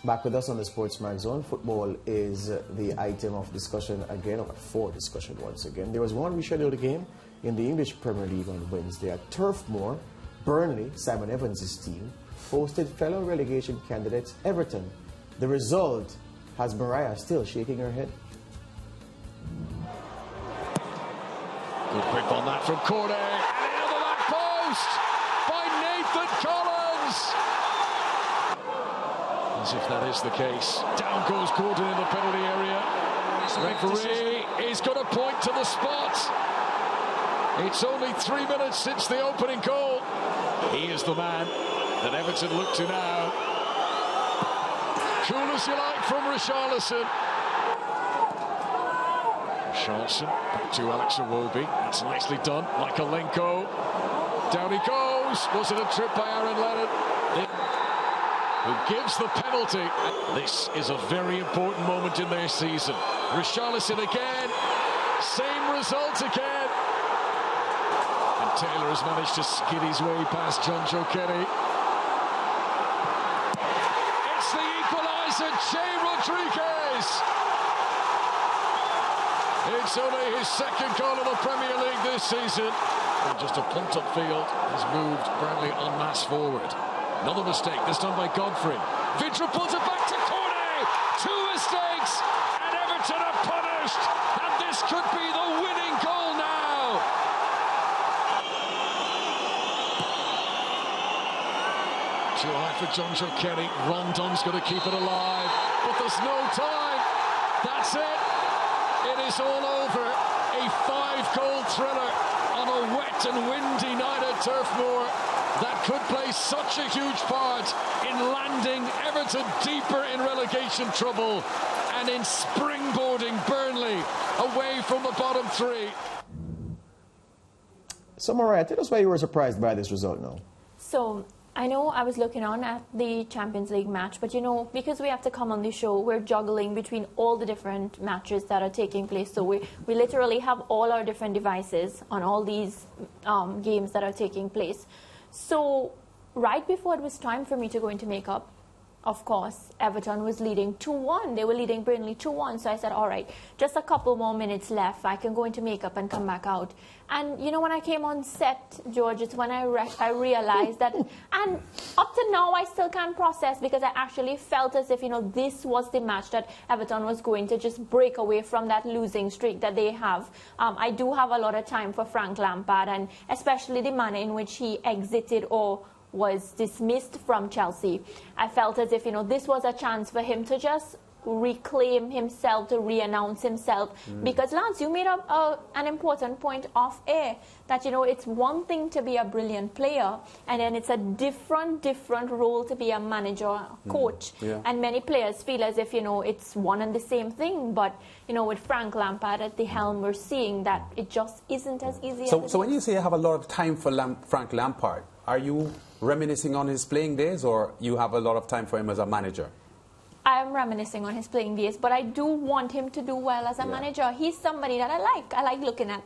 Back with us on the Sports Mag Zone. Football is the item of discussion again, or for discussion once again. There was one rescheduled game in the English Premier League on Wednesday at Turf Moor. Burnley, Simon Evans' team, hosted fellow relegation candidates Everton. The result has Mariah still shaking her head. Good grip on that from corner, and into the back post by Nathan Collins. As if that is the case. Down goes Gordon in the penalty area. Referee is going to point to the spot. It's only 3 minutes since the opening goal. He is the man that Everton look to now. Cool as you like from Richarlison. Richarlison back to Alex Iwobi. That's nicely done. Mykolenko. Down he goes. Was it a trip by Aaron Lennon? Who gives the penalty. This is a very important moment in their season. Richarlison again. Same result again. And Taylor has managed to skid his way past John Joe Kenny. It's the equaliser, Che Rodriguez. It's only his second goal in the Premier League this season. And just a punt upfield has moved Burnley en masse forward. Another mistake, this time by Godfrey. Vidra pulls it back to Corney. 2 mistakes, and Everton are punished. And this could be the winning goal now. Too high for John Joe Kenny. Rondon's going to keep it alive, but there's no time. That's it. It is all over. A 5-goal thriller on a wet and windy night at Turf Moor. That could play such a huge part in landing Everton deeper in relegation trouble and in springboarding Burnley away from the bottom 3. So, Mariah, tell us why you were surprised by this result now. So, I know I was looking on at the Champions League match, but you know, because we have to come on the show, we're juggling between all the different matches that are taking place. So we literally have all our different devices on all these games that are taking place. So right before it was time for me to go into makeup, of course, Everton was leading 2-1. They were leading Burnley 2-1. So I said, all right, just a couple more minutes left. I can go into makeup and come back out. And, you know, when I came on set, George, it's when I realized that, and up to now, I still can't process because I actually felt as if, you know, this was the match that Everton was going to just break away from that losing streak that they have. I do have a lot of time for Frank Lampard, and especially the manner in which he exited or was dismissed from Chelsea. I felt as if, you know, this was a chance for him to just reclaim himself, to re-announce himself. Because, Lance, you made an important point off air that, you know, it's one thing to be a brilliant player, and then it's a different role to be a manager, coach. And many players feel as if, you know, it's one and the same thing. But, you know, with Frank Lampard at the helm, we're seeing that it just isn't as easy as So when you say you have a lot of time for Frank Lampard, are you reminiscing on his playing days, or you have a lot of time for him as a manager? I am reminiscing on his playing days, but I do want him to do well as a manager. He's somebody that I like. I like looking at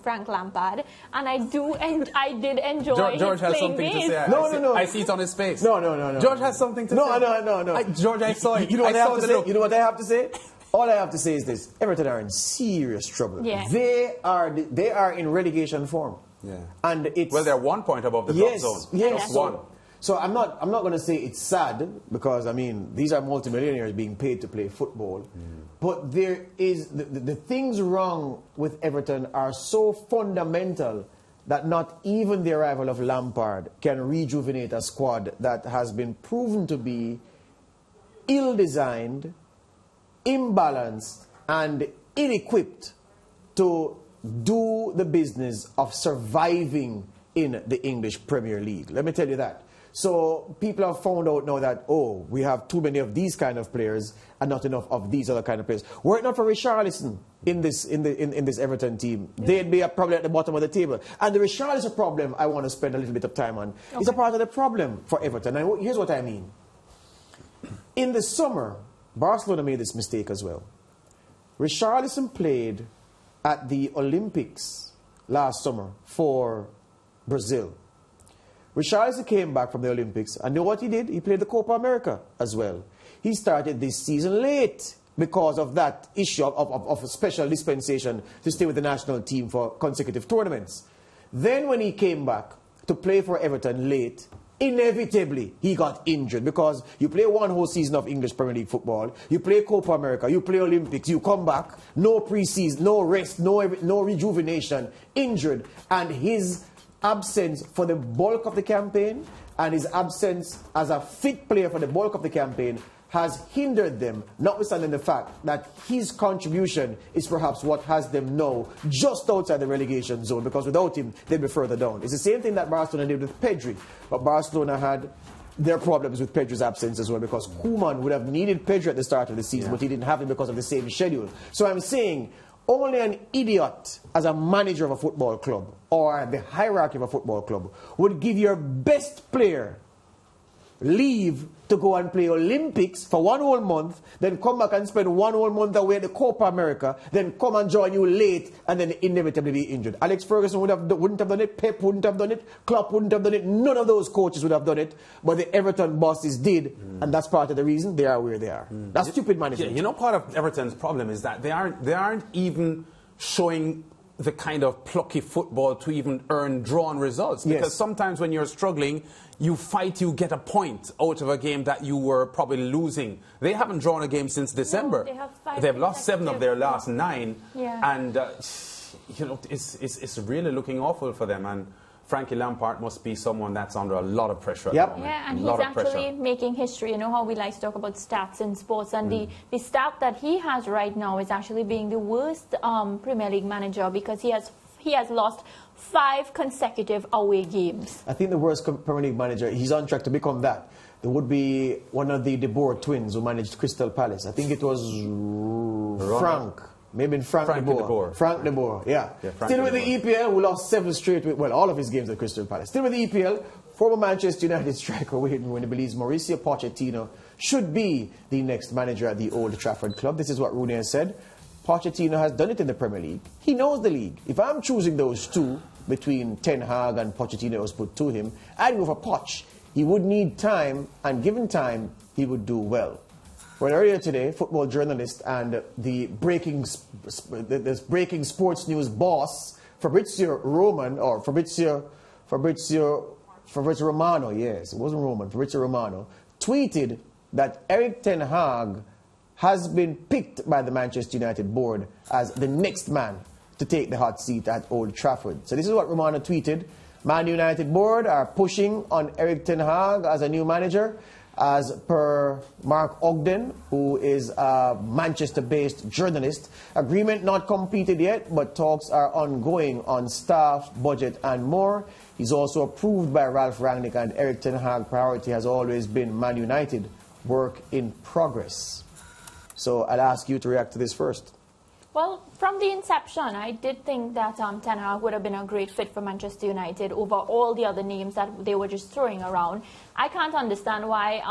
Frank Lampard, and I did enjoy George his has playing something days. to say. No. I see it on his face. No. George has something to say. No. George, I saw it. You know what I have to say? You know what I have to say? All I have to say is this: Everton are in serious trouble. Yeah. They are in relegation form. Yeah. And it's, well, they're 1 point above the drop zone. Yes. Just one. So I'm not going to say it's sad, because I mean these are multimillionaires being paid to play football. But there is the things wrong with Everton are so fundamental that not even the arrival of Lampard can rejuvenate a squad that has been proven to be ill-designed, imbalanced, and ill-equipped to do the business of surviving in the English Premier League. Let me tell you that. So people have found out now that, oh, we have too many of these kind of players and not enough of these other kind of players. Were it not for Richarlison in this Everton team, they'd be probably at the bottom of the table. And the Richarlison problem I want to spend a little bit of time on is a part of the problem for Everton. And here's what I mean. In the summer, Barcelona made this mistake as well. Richarlison played at the Olympics last summer for Brazil. Richarlison came back from the Olympics, and know what he did? He played the Copa America as well. he started this season late because of that issue of a special dispensation to stay with the national team for consecutive tournaments. Then when he came back to play for Everton late, inevitably he got injured, because you play one whole season of English Premier League football, you play Copa America, you play Olympics, you come back, no pre-season, no rest, no rejuvenation, injured, and his absence for the bulk of the campaign and his absence as a fit player for the bulk of the campaign has hindered them, notwithstanding the fact that his contribution is perhaps what has them now just outside the relegation zone, because without him, they'd be further down. It's the same thing that Barcelona did with Pedri, but Barcelona had their problems with Pedri's absence as well, because Koeman would have needed Pedri at the start of the season, but he didn't have him because of the same schedule. So I'm saying only an idiot as a manager of a football club or the hierarchy of a football club would give your best player leave to go and play Olympics for 1 whole month, then come back and spend 1 whole month away at the Copa America, then come and join you late, and then inevitably be injured. Alex Ferguson wouldn't have done it, Pep wouldn't have done it, Klopp wouldn't have done it, none of those coaches would have done it, but the Everton bosses did, and that's part of the reason they are where they are. That's stupid management. Yeah, you know, part of Everton's problem is that they aren't even showing the kind of plucky football to even earn drawn results. Because sometimes when you're struggling, you fight, you get a point out of a game that you were probably losing. They haven't drawn a game since December. No, they've lost 7 of their last 9. Yeah. And, you know, it's really looking awful for them. And Frankie Lampard must be someone that's under a lot of pressure at the moment. Yeah, and he's actually making history. You know how we like to talk about stats in sports, and the stat that he has right now is actually being the worst Premier League manager, because he has lost 5 consecutive away games. I think the worst Premier League manager, he's on track to become that. There would be one of the De Boer twins who managed Crystal Palace. I think it was Frank. Maybe Frank de Boer. Frank de Boer, yeah. Still with the EPL, who lost 7 straight, well, all of his games at Crystal Palace. Still with the EPL, former Manchester United striker Wayne Rooney believes Mauricio Pochettino should be the next manager at the Old Trafford club. This is what Rooney has said. Pochettino has done it in the Premier League. He knows the league. If I'm choosing those two between Ten Hag and Pochettino was put to him, I'd go for Poch. He would need time, and given time, he would do well. Well, earlier today, football journalist and the breaking sports news boss, Fabrizio Romano, yes, it wasn't Roman, Fabrizio Romano, tweeted that Erik ten Hag has been picked by the Manchester United board as the next man to take the hot seat at Old Trafford. So this is what Romano tweeted. Man United board are pushing on Erik ten Hag as a new manager. As per Mark Ogden, who is a Manchester-based journalist. Agreement not completed yet, but talks are ongoing on staff, budget, and more. He's also approved by Ralph Rangnick, and Erik ten Hag priority has always been Man United, work in progress. So I'll ask you to react to this first. Well, from the inception, I did think that Ten Hag would have been a great fit for Manchester United over all the other names that they were just throwing around. I can't understand why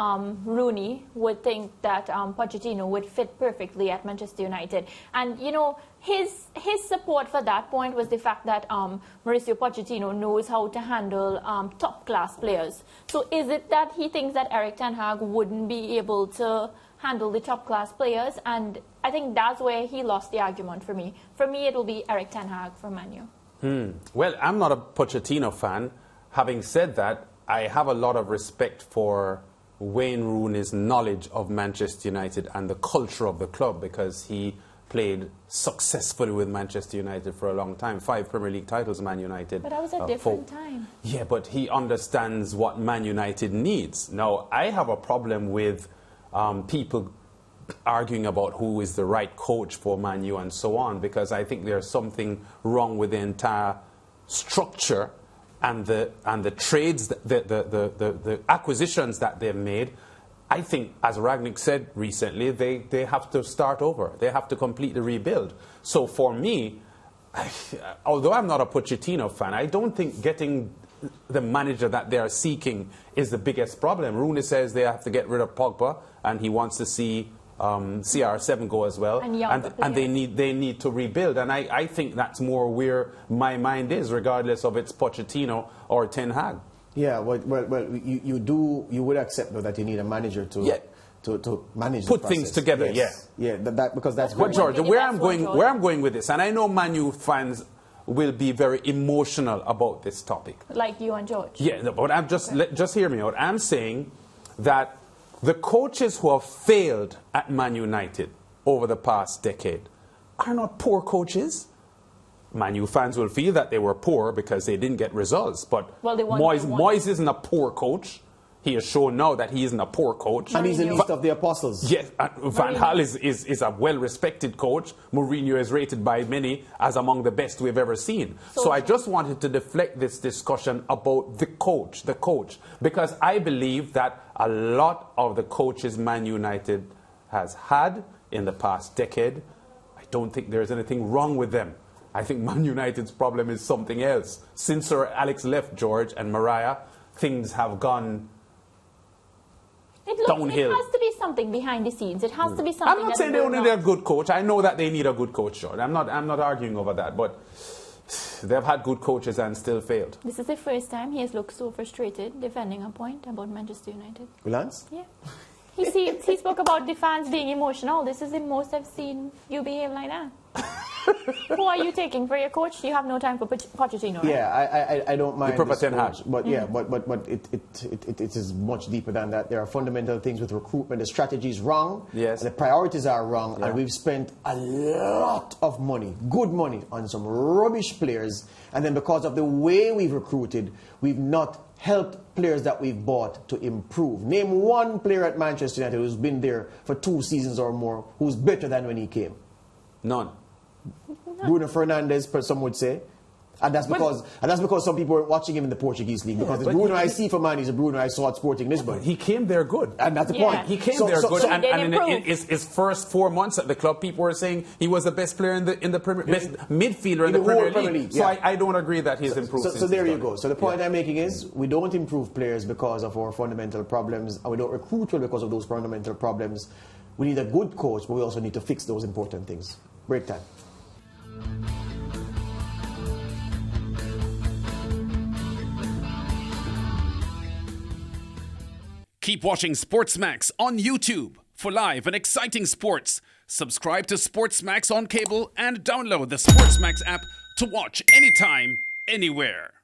Rooney would think that Pochettino would fit perfectly at Manchester United. And, you know, his support for that point was the fact that Mauricio Pochettino knows how to handle top-class players. So is it that he thinks that Erik ten Hag wouldn't be able to handle the top-class players? And I think that's where he lost the argument for me. For me, it will be Erik ten Hag for Man U. Well, I'm not a Pochettino fan. Having said that, I have a lot of respect for Wayne Rooney's knowledge of Manchester United and the culture of the club, because he played successfully with Manchester United for a long time. 5 Premier League titles, Man United. But that was a different time. Yeah, but he understands what Man United needs. Now, I have a problem with people arguing about who is the right coach for Man U and so on, because I think there's something wrong with the entire structure and the trades, the acquisitions that they've made. I think, as Rangnick said recently, they have to start over. They have to completely rebuild. So for me, although I'm not a Pochettino fan, I don't think getting the manager that they are seeking is the biggest problem. Rooney says they have to get rid of Pogba, and he wants to see CR7 go as well, and they need to rebuild, and I think that's more where my mind is, regardless of it's Pochettino or Ten Hag. Yeah, well, you would accept though that you need a manager to to manage Put the things process. together, Yes. Yeah, because that's But very George, Maybe where that's I'm what going, George- where I'm going with this, and I know Man U fans will be very emotional about this topic. Like you and George. Yeah, no, but I'm just hear me out. I'm saying that the coaches who have failed at Man United over the past decade are not poor coaches. Man U fans will feel that they were poor because they didn't get results. But Well, they won- Moyes isn't a poor coach. He has shown now that he isn't a poor coach. And he's the least of the apostles. Yes, Van Gaal is a well-respected coach. Mourinho is rated by many as among the best we've ever seen. So I just wanted to deflect this discussion about the coach, because I believe that a lot of the coaches Man United has had in the past decade, I don't think there's anything wrong with them. I think Man United's problem is something else. Since Sir Alex left, George and Mariah, things have gone downhill. It has to be something behind the scenes. It has to be something. I'm not saying they only need a good coach. I know that they need a good coach, George. I'm not arguing over that, but they've had good coaches and still failed. This is the first time he has looked so frustrated defending a point about Manchester United. Lance? Yeah. He spoke about the fans being emotional. This is the most I've seen you behave like that. Who are you taking for your coach? You have no time for Pochettino, right? Yeah, I don't mind. You prefer Ten Hag. But yeah, but it is much deeper than that. There are fundamental things with recruitment. The strategy is wrong. Yes. And the priorities are wrong. Yeah. And we've spent a lot of money, good money, on some rubbish players. And then because of the way we've recruited, we've not helped players that we've bought to improve. Name one player at Manchester United who's been there for 2 seasons or more who's better than when he came. None. Bruno Fernandes, some would say. And that's because some people weren't watching him in the Portuguese league. Because the Bruno I see for Man is the Bruno I saw at Sporting Lisbon. He came there good. And that's the Yeah. point. He came there good, so and they in improved. his first 4 months at the club, people were saying he was the best player in the Premier, best midfielder in the whole Premier League. So yeah. I don't agree that he's improved. So since there he's you done go. it. So the point I'm making is we don't improve players because of our fundamental problems, and we don't recruit well because of those fundamental problems. We need a good coach, but we also need to fix those important things. Break time. Keep watching Sportsmax on YouTube for live and exciting sports. Subscribe to Sportsmax on cable and download the Sportsmax app to watch anytime, anywhere.